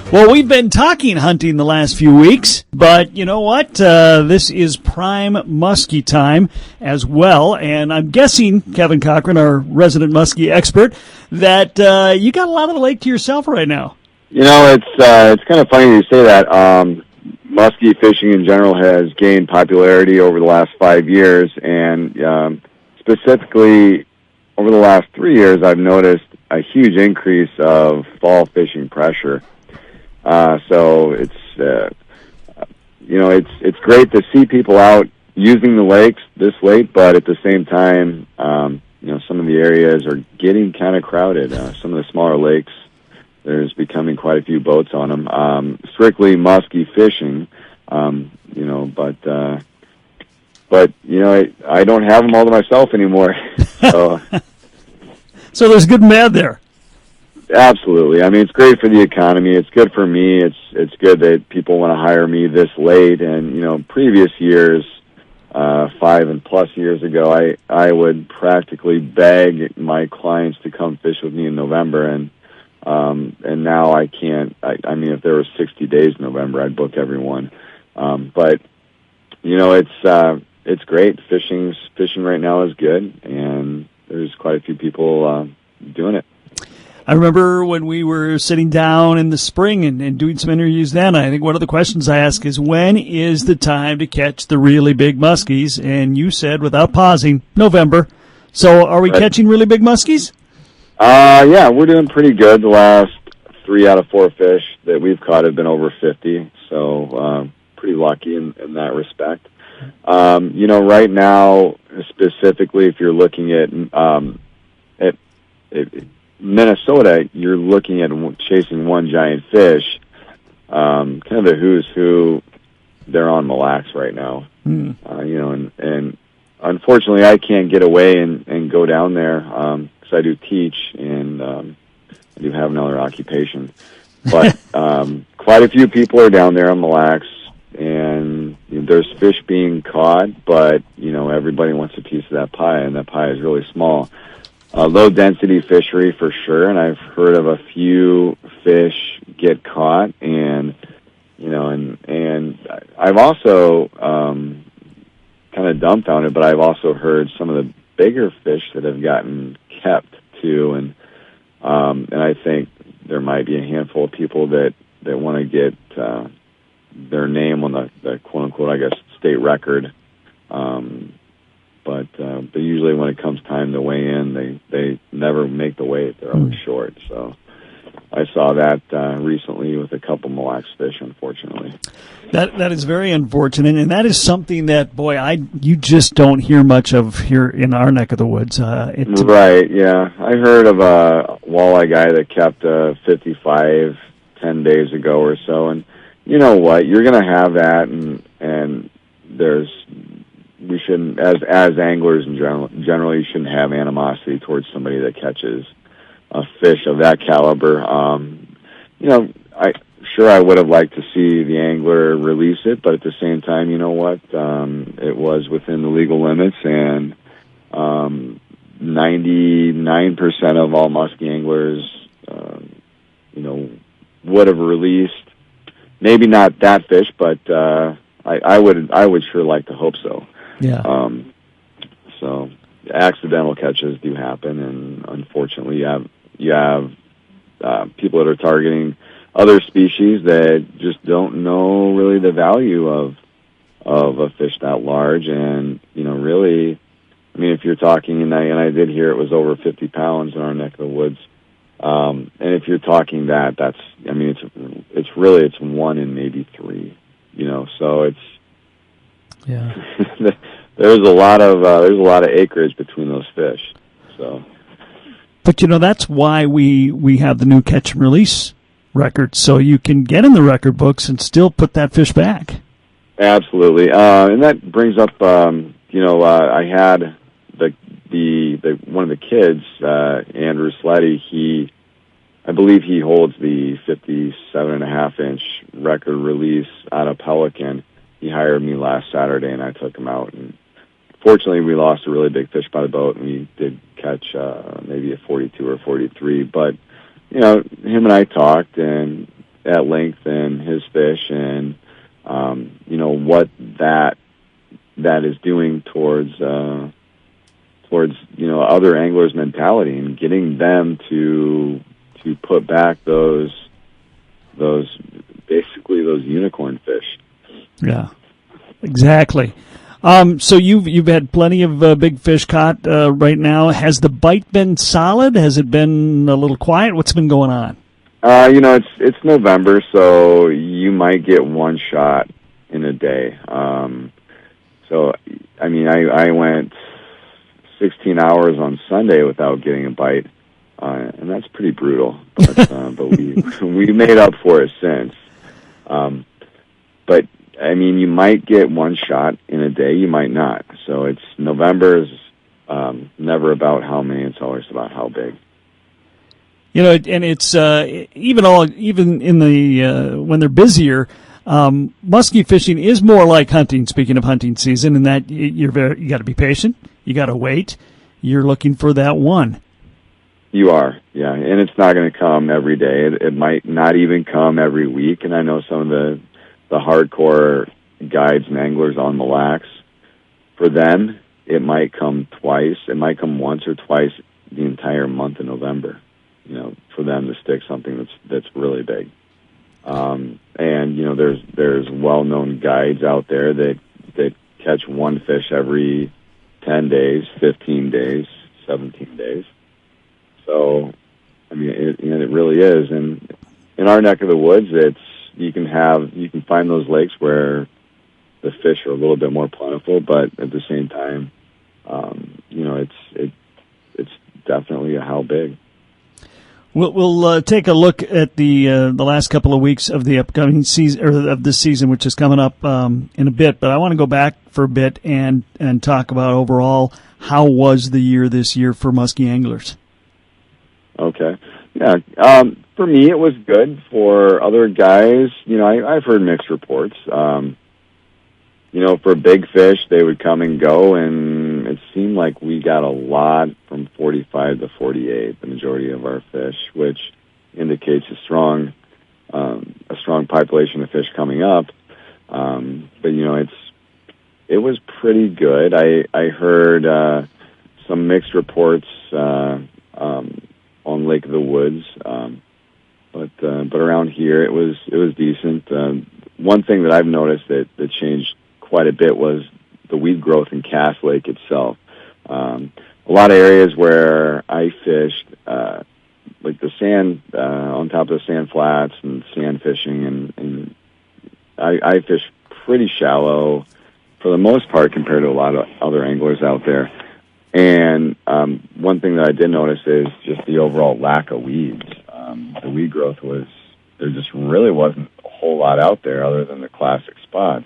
Well, we've been talking hunting the last few weeks, but you know what? This is prime muskie time as well, and I'm guessing, Kevin Cochran, our resident muskie expert, that you got a lot of the lake to yourself right now. You know, it's kind of funny you say that. Muskie fishing in general has gained popularity over the last 5 years, and specifically over the last 3 years, I've noticed a huge increase of fall fishing pressure. So it's it's great to see people out using the lakes this late, but at the same time, some of the areas are getting kind of crowded. Some of the smaller lakes, there's becoming quite a few boats on them. Strictly musky fishing, but I don't have them all to myself anymore. So, so there's good and bad there. Absolutely. I mean, it's great for the economy. It's good for me. It's good that people want to hire me this late. And previous years, 5+ years ago, I would practically beg my clients to come fish with me in November, and now I can't. I mean, if there were 60 days in November, I'd book everyone. But it's great. Fishing right now is good, and there's quite a few people doing it. I remember when we were sitting down in the spring and doing some interviews then, I think one of the questions I asked is, when is the time to catch the really big muskies? And you said, without pausing, November. So are we catching really big muskies? Yeah, we're doing pretty good. The last 3 out of 4 fish that we've caught have been over 50, so pretty lucky in that respect. Right now, specifically, if you're looking at Minnesota, you're looking at chasing one giant fish. Kind of the who's who. They're on Mille Lacs right now. And unfortunately, I can't get away and go down there because I do teach and I do have another occupation. But quite a few people are down there on Mille Lacs, and there's fish being caught, but everybody wants a piece of that pie, and that pie is really small. Low density fishery for sure, and I've heard of a few fish get caught, and I've also kind of dumbfounded, but I've also heard some of the bigger fish that have gotten kept too, and I think there might be a handful of people that want to get their name on the quote unquote, I guess, state record. But usually when it comes time to weigh in, they never make the weight. They're always short. So I saw that recently with a couple Mille Lacs fish, unfortunately. That is very unfortunate, and that is something that, you just don't hear much of here in our neck of the woods. Right, yeah. I heard of a walleye guy that kept 55 10 days ago or so, and you know what? You're going to have that, and we shouldn't, as anglers in general, you shouldn't have animosity towards somebody that catches a fish of that caliber. I would have liked to see the angler release it, but at the same time, you know what? It was within the legal limits, and 99% of all muskie anglers, would have released. Maybe not that fish, but I would sure like to hope so. Yeah. So accidental catches do happen, and unfortunately, you have people that are targeting other species that just don't know really the value of a fish that large. And really, I mean, if you're talking, and I did hear it was over 50 pounds in our neck of the woods. And if you're talking that's, I mean, it's 1 in maybe 3. So it's. Yeah. There's a lot of acreage between those fish. So. But that's why we have the new catch and release record, so you can get in the record books and still put that fish back. Absolutely, and that brings up, I had the one of the kids, Andrew Sleddy. I believe he holds the 57.5-inch record release out of Pelican. He hired me last Saturday, and I took him out. And fortunately, we lost a really big fish by the boat, and we did catch maybe a 42 or 43. But him and I talked, and at length in his fish, and what that is doing towards other anglers' mentality, and getting them to put back those unicorn fish. Yeah, exactly. So you've had plenty of big fish caught right now. Has the bite been solid? Has it been a little quiet? What's been going on? It's November, so you might get one shot in a day. So I went 16 hours on Sunday without getting a bite, and that's pretty brutal. But we made up for it since. But you might get one shot in a day, you might not. So November is never about how many; it's always about how big. And it's even in the when they're busier. Muskie fishing is more like hunting. Speaking of hunting season, in that you got to be patient, you got to wait. You're looking for that one. You are, yeah, and it's not going to come every day. It might not even come every week. And I know some of the hardcore guides and anglers on Mille Lacs, for them, it might come twice. It might come once or twice the entire month of November. For them to stick something that's really big. And there's well-known guides out there that catch one fish every 10 days, 15 days, 17 days. So, it really is. And in our neck of the woods, you can find those lakes where the fish are a little bit more plentiful, but at the same time, it's definitely a how big. We'll take a look at the last couple of weeks of the upcoming season, or of this season, which is coming up in a bit. But I want to go back for a bit and talk about overall how was the year this year for muskie anglers. Okay. Yeah. For me, it was good. For other guys, I've heard mixed reports. For big fish, they would come and go, and it seemed like we got a lot from 45 to 48, the majority of our fish, which indicates a strong population of fish coming up. But it was pretty good. I heard some mixed reports on Lake of the Woods, but around here it was decent. One thing that I've noticed that changed quite a bit was the weed growth in Cass Lake itself. A lot of areas where I fished, like the sand on top of the sand flats and sand fishing, and I fish pretty shallow for the most part compared to a lot of other anglers out there. And one thing that I did notice is just the overall lack of weeds. The weed growth there just really wasn't a whole lot out there other than the classic spots.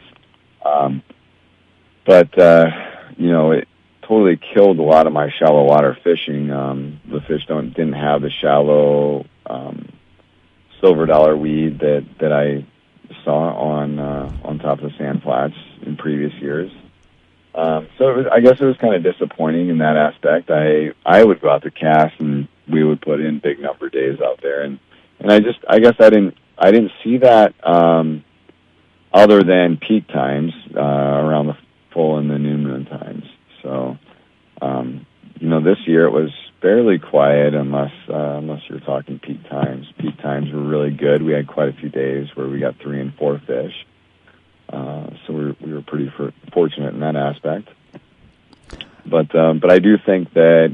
But it totally killed a lot of my shallow water fishing. The fish didn't have the shallow silver dollar weed that I saw on top of the sand flats in previous years. So I guess it was kind of disappointing in that aspect. I would go out to cast, and we would put in big number days out there, and I guess I didn't see that other than peak times around the full and the new moon times. So this year it was fairly quiet unless you're talking peak times. Peak times were really good. We had quite a few days where we got 3 and 4 fish. So we were pretty fortunate in that aspect. But I do think that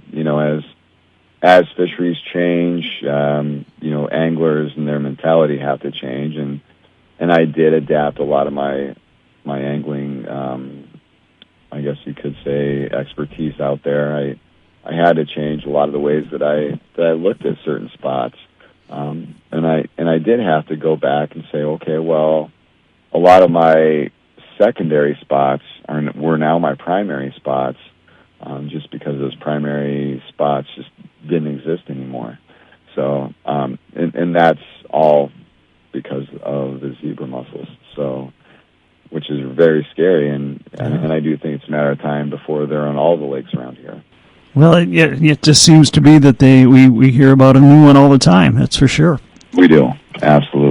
as fisheries change, anglers and their mentality have to change, and I did adapt a lot of my angling, I guess you could say, expertise out there. I had to change a lot of the ways that I looked at certain spots, and I did have to go back and say, okay, well, a lot of my secondary spots were now my primary spots, just because those primary spots just didn't exist anymore. So, and that's all because of the zebra mussels. So, which is very scary, and I do think it's a matter of time before they're on all the lakes around here. Well, it just seems to be that we hear about a new one all the time. That's for sure. We do, absolutely.